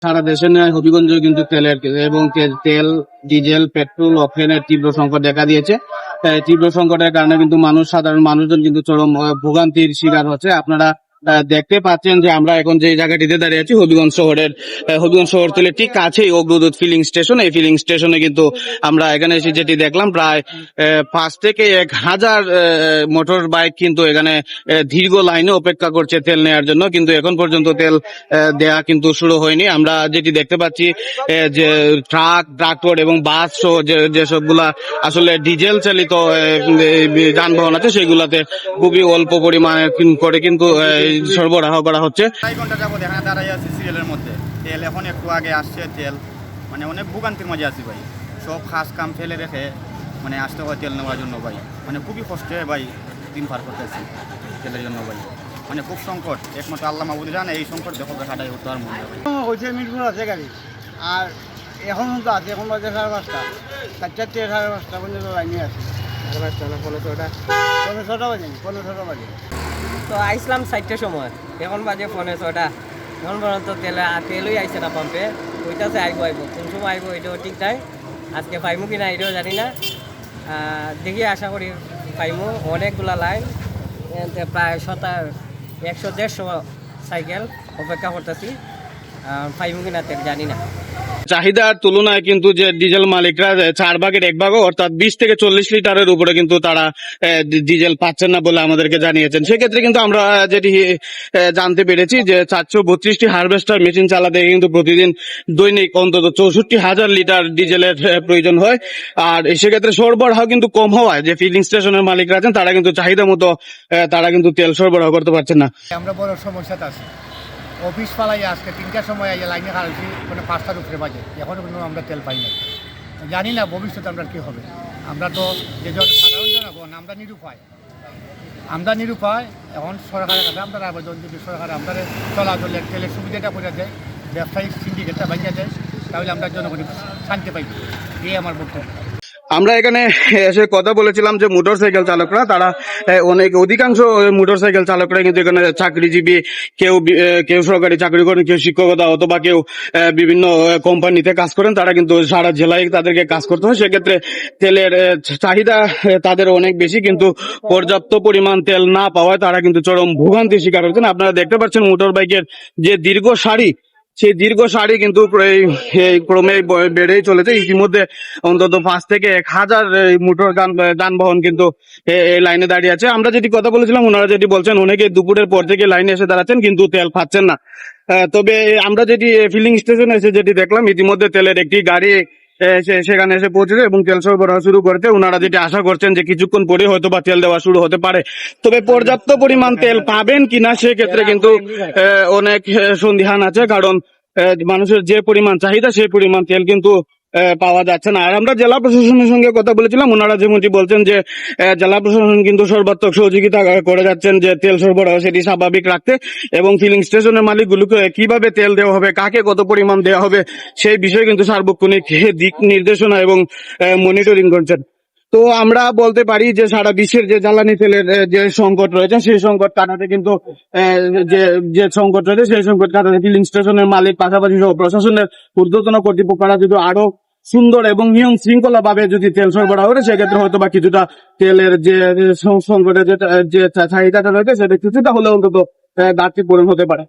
সারা দেশে নয়, হবিগঞ্জে কিন্তু তেলের এবং তেল, ডিজেল, পেট্রোল, অকটেনের তীব্র সংকট দেখা দিয়েছে। তীব্র সংকটের কারণে কিন্তু সাধারণ মানুষজন কিন্তু চরম ভোগান্তির শিকার হচ্ছে। আপনারা দেখতে পাচ্ছেন যে আমরা এখন যে জায়গাটিতে দাঁড়িয়ে আছি হবিগঞ্জ শহরতলির ঠিক কাছেই অগ্রদূত ফিলিং স্টেশন। এই ফিলিং স্টেশনে কিন্তু আমরা এখানে এসে যেটি দেখলাম, প্রায় 5 থেকে 1,000 মোটর বাইক কিন্তু এখানে দীর্ঘ লাইনে অপেক্ষা করছে তেল নেওয়ার জন্য, কিন্তু এখন পর্যন্ত তেল দেয়া কিন্তু শুরু হয়নি। আমরা যেটি দেখতে পাচ্ছি যে ট্রাক্টর এবং বাস সহ যেসবগুলা আসলে ডিজেল চালিত যানবাহন আছে সেগুলাতে খুবই অল্প পরিমাণে করে কিন্তু সরবরাহ করা হচ্ছে। 2 ঘন্টা যাবো এখানে দাঁড়াই আছি সিরিয়ালের মধ্যে। তেল এখন একটু আগে আসছে তেল, মানে অনেক ভোগান্তির মাঝে আছি ভাই। সব খাস কাম ফেলে রেখে মানে আসতে হয় তেল নেওয়ার জন্য ভাই। মানে খুবই কষ্টে ভাই দিন পার করতেছি তেলের জন্য ভাই। মানে খুব সংকট, একমাত্র আল্লাহ মাহবুদ জানে এই সংকট দেখো কাটাই উঠতে আর মনে হয়। হচ্ছে মিটফুল আছে গাড়ি, আর এখন তো আছে, এখন বাজে 5:30, 4টা থেকে 5:30 পর্যন্ত লাইনে আছে। 5:30 না 6:30 বাজে, 6:30 বাজে। তো আইসলাম 4টার সময়, এখন বাজে 6:30। এখন পর্যন্ত তেলই আইসে না পাম্পে। ওইটাছে আইব কোন সময় আইব এটাও ঠিক নাই। আজকে পাইমু কি না এটাও জানি না, দেখি আশা করি পাইমু। অনেকগুলা লাইন, প্রায় 100-150 সাইকেল অপেক্ষা করতেছি, পাইমু কি না তেল জানি না। চাহিদার তুলনায় কিন্তু যে ডিজেল মালিকরা 4 ভাগের 1 ভাগ অর্থাৎ 20 থেকে 40 লিটারের উপরে কিন্তু তারা ডিজেল পাচ্ছেন না বলে আমাদেরকে জানিয়েছেন। সেক্ষেত্রে কিন্তু আমরা যেটি জানতে পেরেছি যে 432টি হারভেস্টার মেশিন চালাতে কিন্তু প্রতিদিন দৈনিক অন্তত 64,000 লিটার ডিজেলের প্রয়োজন হয়। আর সেক্ষেত্রে সরবরাহ কিন্তু কম হওয়ায় যে ফিলিং স্টেশনের মালিকরা আছেন তারা কিন্তু চাহিদা মতো তারা কিন্তু তেল সরবরাহ করতে পারছেন না। আমরা বড় সমস্যাতে আছি। অফিস পালাই আজকে 3টার সময় লাইনে খাড়াচ্ছি, মানে 5টার উপরে বাজে, এখনও কিন্তু আমরা তেল পাই নাই। জানি না ভবিষ্যতে আমরা কী হবে। আমরা তো যে সাধারণ জনগণ, আমরা নিরুপায়। এখন সরকারের কাছে আমরা আবেদন, যদি সরকার আমাদের চলাচলের তেলের সুবিধাটা করে দেয়, ব্যবসায়িক সিন্ডিকেটটা বানিয়ে দেয়, তাহলে আমরা জনগণ শান্তি পাইব। এই আমার বক্তব্য। আমরা এখানে এসে কথা বলেছিলাম যে মোটরসাইকেল চালকরা, তারা অধিকাংশ মোটরসাইকেল চালকরা কিন্তু এখানে চাকরিজীবী, কেউ সরকারি চাকরি করেন, কেউ শিক্ষকতা অথবা কেউ বিভিন্ন কোম্পানিতে কাজ করেন। তারা কিন্তু সারা জেলায় তাদেরকে কাজ করতে হয়। সেক্ষেত্রে তেলের চাহিদা তাদের অনেক বেশি, কিন্তু পর্যাপ্ত পরিমাণ তেল না পাওয়ায় তারা কিন্তু চরম ভোগান্তির শিকার হচ্ছেন। আপনারা দেখতে পাচ্ছেন মোটর বাইকের যে দীর্ঘ সারি, সেই দীর্ঘ সারি কিন্তু ক্রমে বেড়েই চলেছে। ইতিমধ্যে অন্তত 5 থেকে 1,000 মোটর যানবাহন কিন্তু এই লাইনে দাঁড়িয়ে আছে। আমরা যেটি কথা বলেছিলাম, ওনারা যেটি বলছেন, অনেকে দুপুরের পর থেকে লাইনে এসে দাঁড়াচ্ছেন কিন্তু তেল পাচ্ছেন না। তবে আমরা যেটি ফিলিং স্টেশনে এসে যেটি দেখলাম, ইতিমধ্যে তেলের একটি গাড়ি সেখানে এসে পৌঁছেছে এবং তেল সরবরাহ শুরু করেছে। ওনারা যেটি আশা করছেন যে কিছুক্ষণ পরে হয়তো বা তেল দেওয়া শুরু হতে পারে। তবে পর্যাপ্ত পরিমাণ তেল পাবেন কিনা সেক্ষেত্রে কিন্তু অনেক সন্দিহান আছে, কারণ মানুষের যে পরিমাণ চাহিদা সেই পরিমাণ তেল কিন্তু পাওয়া যাচ্ছে না। আর আমরা জেলা প্রশাসনের সঙ্গে কথা বলেছিলাম, ওনারা যেমনটি বলছেন যে জেলা প্রশাসন কিন্তু সর্বাত্মক সহযোগিতা করে যাচ্ছেন যে তেল সরবরাহ সেটি স্বাভাবিক রাখতে, এবং ফিলিং স্টেশনের মালিকগুলোকে কিভাবে তেল দেওয়া হবে, কাকে কত পরিমাণ দেওয়া হবে সেই বিষয়ে কিন্তু সার্বক্ষণিক দিক নির্দেশনা এবং মনিটরিং করছেন। তো আমরা বলতে পারি যে সারা বিশ্বের যে জ্বালানি তেলের যে সংকট রয়েছে সেই সংকট কাটাতে কিন্তু যে সংকট রয়েছে সেই সংকট কাটাতে ফিলিং স্টেশনের মালিক পাশাপাশি সহ প্রশাসনের ঊর্ধ্বতন কর্তৃপক্ষরা যদি আরো সুন্দর এবং নিয়ম শৃঙ্খলা ভাবে যদি তেল সরবরাহ করে, সেক্ষেত্রে হয়তো বা কিছুটা তেলের যে সংকটের যে চাহিদাটা রয়েছে সেটা কিছুটা হলে অন্তত ঘাটতি পূরণ হতে পারে।